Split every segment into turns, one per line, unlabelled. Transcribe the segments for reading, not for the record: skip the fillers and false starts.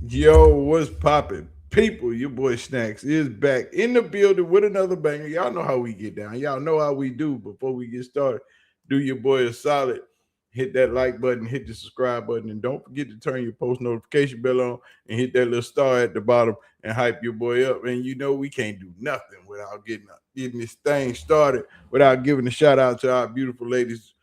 Yo, what's poppin'? People, your boy Snacks is back in the building with another banger. Y'all know how we get down. Y'all know how we do. Before we get started, do your boy a solid. Hit that like button, hit the subscribe button, and don't forget to turn your post notification bell on and hit that little star at the bottom and hype your boy up. And you know we can't do nothing without getting this thing started without giving a shout out to our beautiful ladies,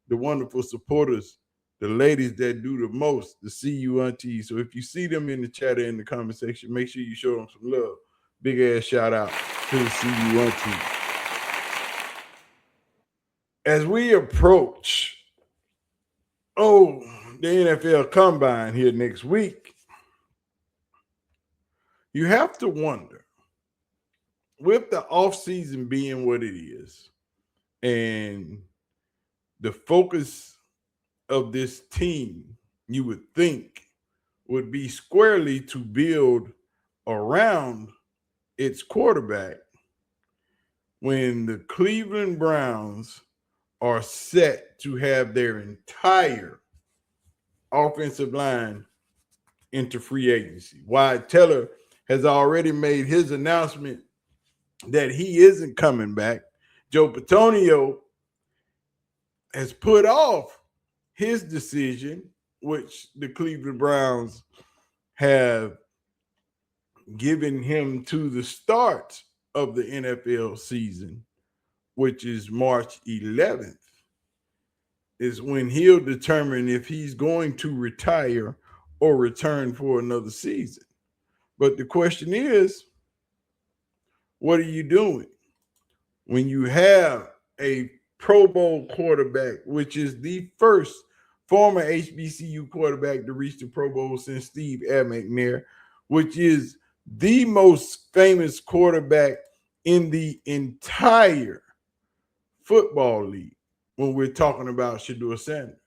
the wonderful supporters, the ladies that do the most, the CU aunties. So if you see them in the chat or in the comment section, make sure you show them some love. Big ass shout out to the CU aunties. As we approach, the NFL Combine here next week, you have to wonder, with the offseason being what it is, and the focus of this team, you would think, would be squarely to build around its quarterback when the Cleveland Browns are set to have their entire offensive line into free agency. Wyatt Teller has already made his announcement that he isn't coming back. Joe Patonio has put off his decision, which the Cleveland Browns have given him to the start of the NFL season, which is March 11th, is when he'll determine if he's going to retire or return for another season. But the question is, what are you doing when you have a Pro Bowl quarterback, which is the first former HBCU quarterback to reach the Pro Bowl since Steve McNair, which is the most famous quarterback in the entire football league when we're talking about Shedeur Sanders.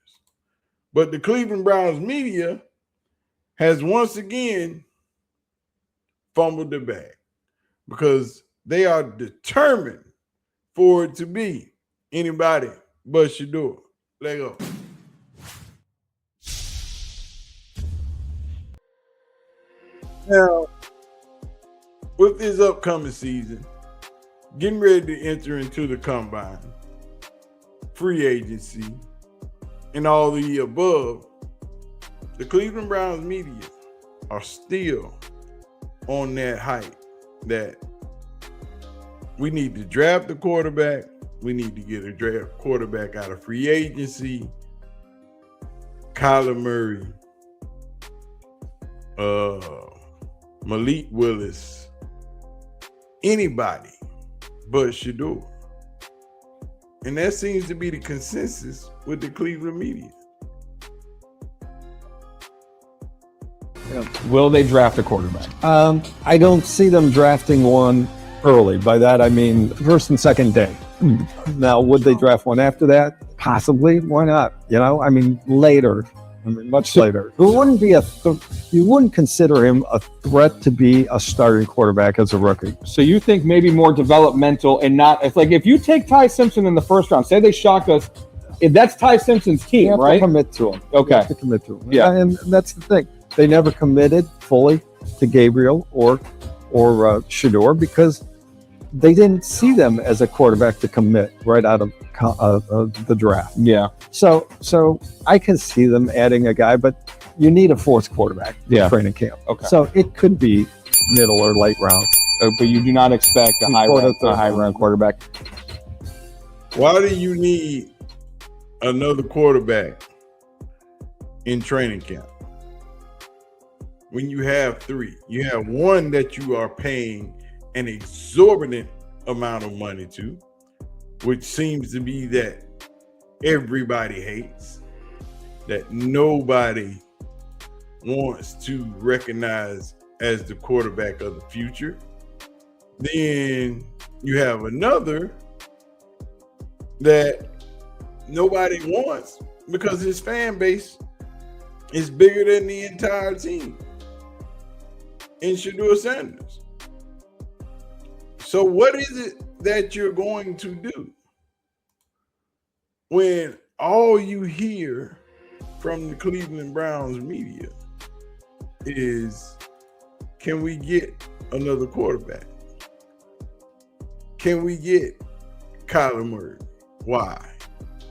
But the Cleveland Browns media has once again fumbled the bag because they are determined for it to be anybody but Shedeur. Let go. Now, with this upcoming season, getting ready to enter into the combine, free agency, and all the above, the Cleveland Browns media are still on that hype that we need to draft the quarterback. We need to get a draft quarterback out of free agency. Kyler Murray, Malik Willis, anybody but Shedeur. And that seems to be the consensus with the Cleveland media.
Will they draft a quarterback?
I don't see them drafting one early. By that, I mean first and second day. Now, would they draft one after that? Possibly. Why not? I mean, later. I mean, much later. It wouldn't be you wouldn't consider him a threat to be a starting quarterback as a rookie.
So you think maybe more developmental and not, it's like if you take Ty Simpson in the first round, say they shocked us, if that's Ty Simpson's team,
you have
right?
To commit to him.
Okay.
You have to commit to him.
Yeah.
And that's the thing. They never committed fully to Gabriel or Shedeur because they didn't see them as a quarterback to commit right out of the draft.
Yeah.
So I can see them adding a guy, but you need a fourth quarterback in training camp.
Okay.
So it could be middle or late round.
But you do not expect a high round quarterback.
Why do you need another quarterback in training camp when you have three? You have one that you are paying an exorbitant amount of money to, which seems to be that everybody hates, that nobody wants to recognize as the quarterback of the future. Then you have another that nobody wants because his fan base is bigger than the entire team in Shedeur Sanders. So what is it that you're going to do when all you hear from the Cleveland Browns media is, can we get another quarterback? Can we get Kyler Murray? Why?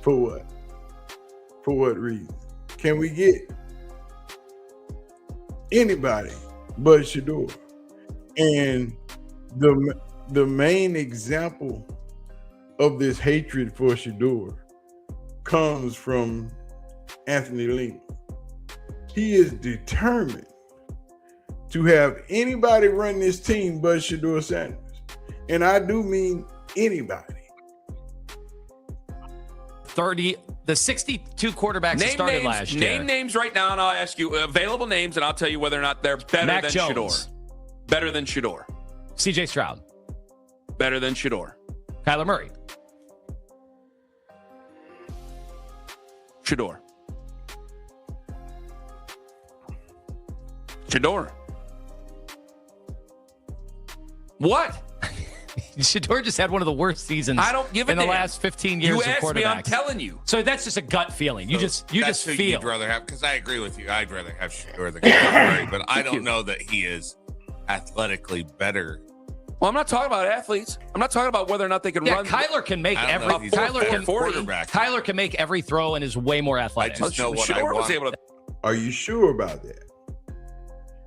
For what? For what reason? Can we get anybody but Shedeur? And the main example of this hatred for Shedeur comes from Anthony Lima. He is determined to have anybody run this team but Shedeursanders. And I do mean anybody.
The 62 quarterbacks that started last year.
Name names right now, and I'll ask you available names, and I'll tell you whether or not they're better
Mac
than
Jones.
Shedeur. Better than Shedeur.
CJ Stroud.
Better than Shedeur.
Kyler Murray.
Shedeur. Shedeur. What?
Shedeur just had one of the worst seasons
I don't give a
in the
damn.
last 15 years
You
of
asked
quarterbacks.
me, I'm telling you.
So that's just a gut feeling. You just
That's who
feel.
you'd rather have, because I agree with you. I'd rather have Shedeur than Kyler Murray, but I don't know that he is athletically better.
Well, I'm not talking about athletes. I'm not talking about whether or not they can
Yeah,
run.
Kyler can make
I don't
every
know if he's a quarterback.
Kyler can make every throw and is way more athletic.
just know what I
Shedeur was
want.
able to.
Are you sure about that?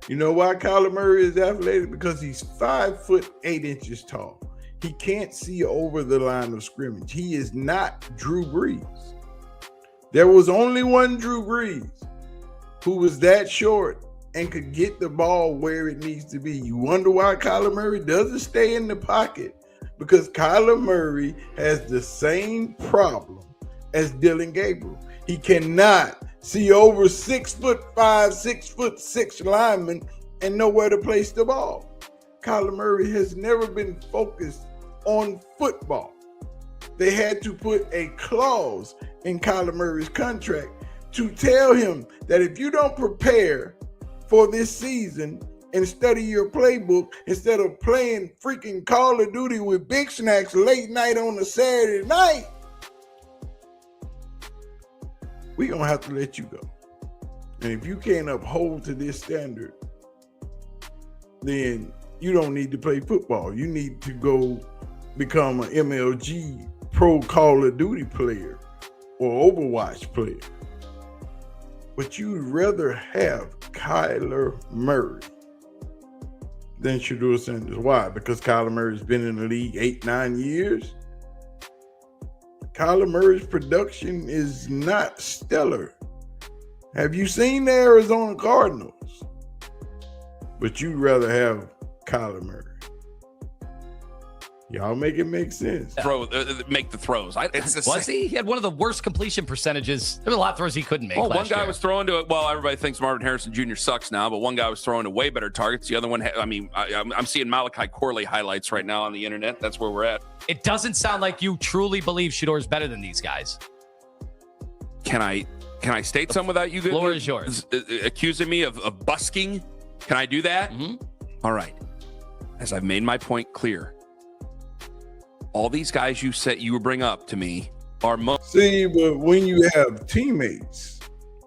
You know why Kyler Murray is athletic? Because he's 5'8" tall. He can't see over the line of scrimmage. He is not Drew Brees. There was only one Drew Brees who was that short and could get the ball where it needs to be. You wonder why Kyler Murray doesn't stay in the pocket? Because Kyler Murray has the same problem as Dylan Gabriel. He cannot see over 6'5", 6'6" linemen and know where to place the ball. Kyler Murray has never been focused on football. They had to put a clause in Kyler Murray's contract to tell him that if you don't prepare for this season and study your playbook instead of playing freaking Call of Duty with Big Snacks late night on a Saturday night, we're going to have to let you go. And if you can't uphold to this standard, then you don't need to play football. You need to go become an MLG pro Call of Duty player or Overwatch player. But you'd rather have Kyler Murray than Shedeursanders. Why? Because Kyler Murray's been in the league 8-9 years. Kyler Murray's production is not stellar. Have you seen the Arizona Cardinals? But you'd rather have Kyler Murray. Y'all make it make sense.
Make the throws.
Was he? He had one of the worst completion percentages. There were a lot of throws he couldn't make.
Well,
last
one guy
year.
was throwing to it. Well, everybody thinks Marvin Harrison Jr. sucks now, but one guy was throwing to way better targets. The other one, I'm seeing Malachi Corley highlights right now on the internet. That's where we're at.
It doesn't sound like you truly believe Shedeur is better than these guys.
Can I state some without you
Floor is yours.
accusing me of busking? Can I do that?
Mm-hmm.
All right. As I've made my point clear, all these guys you bring up to me are
See, but when you have teammates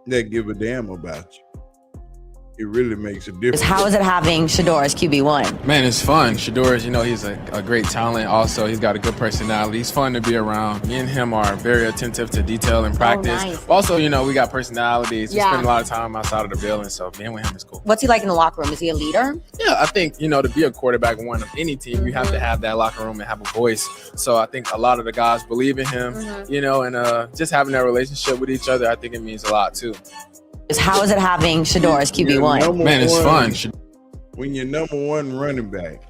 that give a damn about you, it really makes a difference.
How is it having Shedeur as QB1?
Man, it's fun. Shedeur, he's a great talent. Also, he's got a good personality. He's fun to be around. Me and him are very attentive to detail in practice.
Nice.
Also, we got personalities. We
Yeah.
spend a lot of time outside of the building, so being with him is cool.
What's he like in the locker room? Is he a leader?
Yeah, I think, to be a quarterback one of any team, you have to have that locker room and have a voice. So I think a lot of the guys believe in him, and just having that relationship with each other, I think it means a lot too.
How is it having Shedeur as QB1?
Man, it's fun.
When your number one running back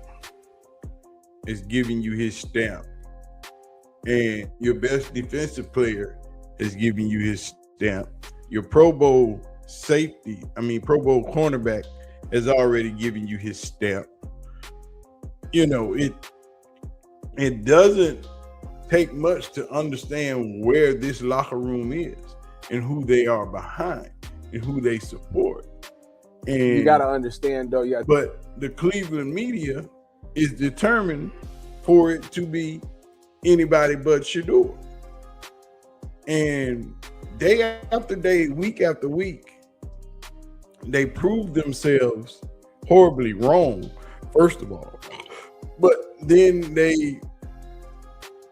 is giving you his stamp and your best defensive player is giving you his stamp, your Pro Bowl cornerback has already given you his stamp. It doesn't take much to understand where this locker room is and who they are behind and who they support. And
You got to understand, though.
but the Cleveland media is determined for it to be anybody but Shedeur. And day after day, week after week, they prove themselves horribly wrong, first of all. But then they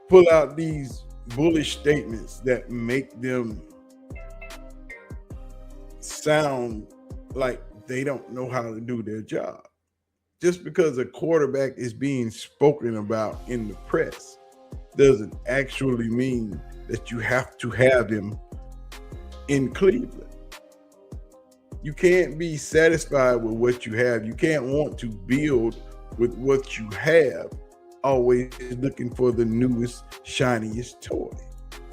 pull out these bullish statements that make them sound like they don't know how to do their job. Just because a quarterback is being spoken about in the press doesn't actually mean that you have to have him in Cleveland. You can't be satisfied with what you have. You can't want to build with what you have, always looking for the newest, shiniest toy.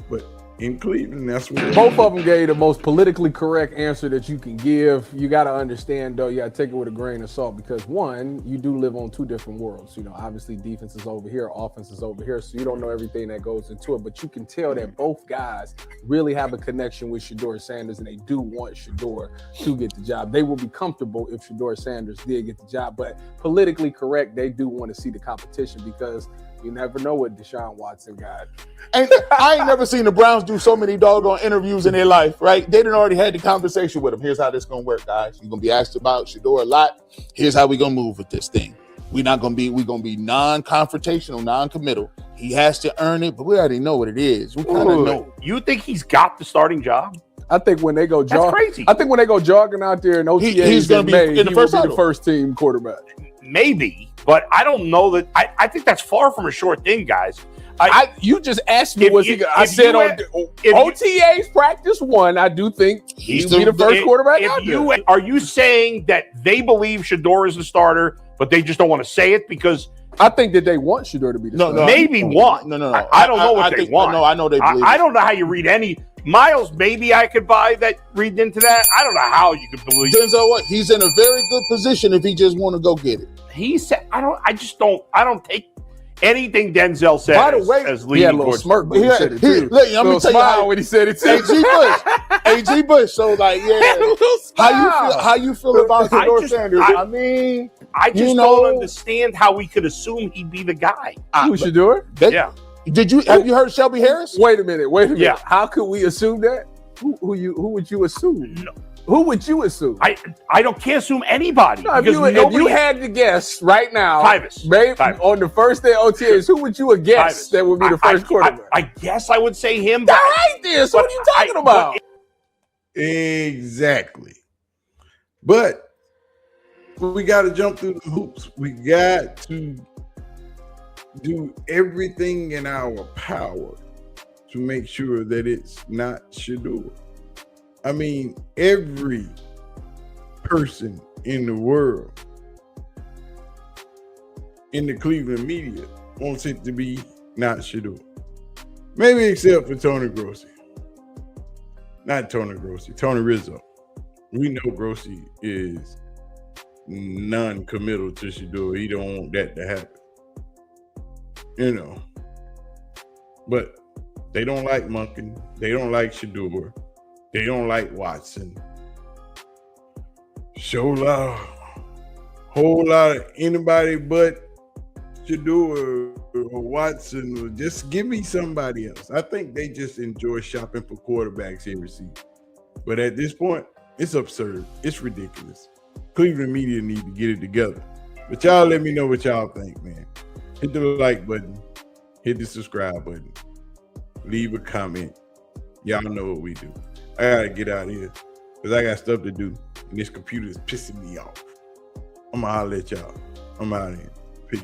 But in Cleveland, that's what
both of them gave the most politically correct answer that you can give. You got to understand, though, you got to take it with a grain of salt because, one, you do live on two different worlds. You know, obviously defense is over here, offense is over here, so you don't know everything that goes into it. But you can tell that both guys really have a connection with Shedeur-Sanders, and they do want Shedeur to get the job. They will be comfortable if Shedeur-Sanders did get the job. But politically correct, they do want to see the competition because you never know what Deshaun Watson got.
And I ain't never seen the Browns do so many doggone interviews in their life, right? They done already had the conversation with him. Here's how this gonna work, guys. You're gonna be asked about Shedeur a lot. Here's how we gonna move with this thing. We're gonna be non-confrontational, non-committal. He has to earn it, but we already know what it is. We kind of know.
You think he's got the starting job?
I think when they go
That's crazy.
I think when they go jogging out there in OTAs,
he's gonna be in the first
the first team quarterback.
Maybe, but I don't know that. I think that's far from a sure thing, guys.
You just asked me, I said on OTAs practice one, I do think he'll be the first quarterback out there.
Are you saying that they believe Shedeur is the starter, but they just don't want to say it because
I think that they want Shedeur to be the starter.
Maybe one.
No.
I don't know what they want.
No, I know they believe.
I don't know how you read any. Miles, maybe I could buy that, read into that. I don't know how you could believe.
Denzel, what? He's in a very good position if he just want to go get it.
He said, I don't take anything Denzel said.
By the way,
as
he had a little smirk when he said it too.
Look, I'm gonna tell you how
when he said it too.
AG Bush. So like, yeah, how you feel about Shedeur-Sanders?
I just don't understand how we could assume he'd be the guy.
Who Shedeur?
Yeah.
Have you heard Shelby Harris?
Wait a minute.
Yeah.
How could we assume that? Who would you assume? No. Who would you assume?
I can't assume anybody.
No, if you had to guess right now,
Tyvus.
On the first day of OTAs, who would you have guessed that would be the first quarterback?
I guess I would say him.
All right then. So what are you talking about?
Exactly. But we got to jump through the hoops. We got to do everything in our power to make sure that it's not Shedeur. I mean, every person in the world in the Cleveland media wants it to be not Shedeur. Maybe except for Tony Grossi. Not Tony Grossi, Tony Rizzo. We know Grossi is non-committal to Shedeur. He don't want that to happen. You know. But they don't like Monken. They don't like Shedeur. They don't like Watson. Whole lot of anybody but Shedeur or Watson, or just give me somebody else. I think they just enjoy shopping for quarterbacks every season. But at this point, it's absurd. It's ridiculous. Cleveland media need to get it together. But y'all let me know what y'all think, man. Hit the like button. Hit the subscribe button. Leave a comment. Y'all know what we do. I gotta get out of here because I got stuff to do. And this computer is pissing me off. I'm gonna holler at y'all. I'm out of here. Peace.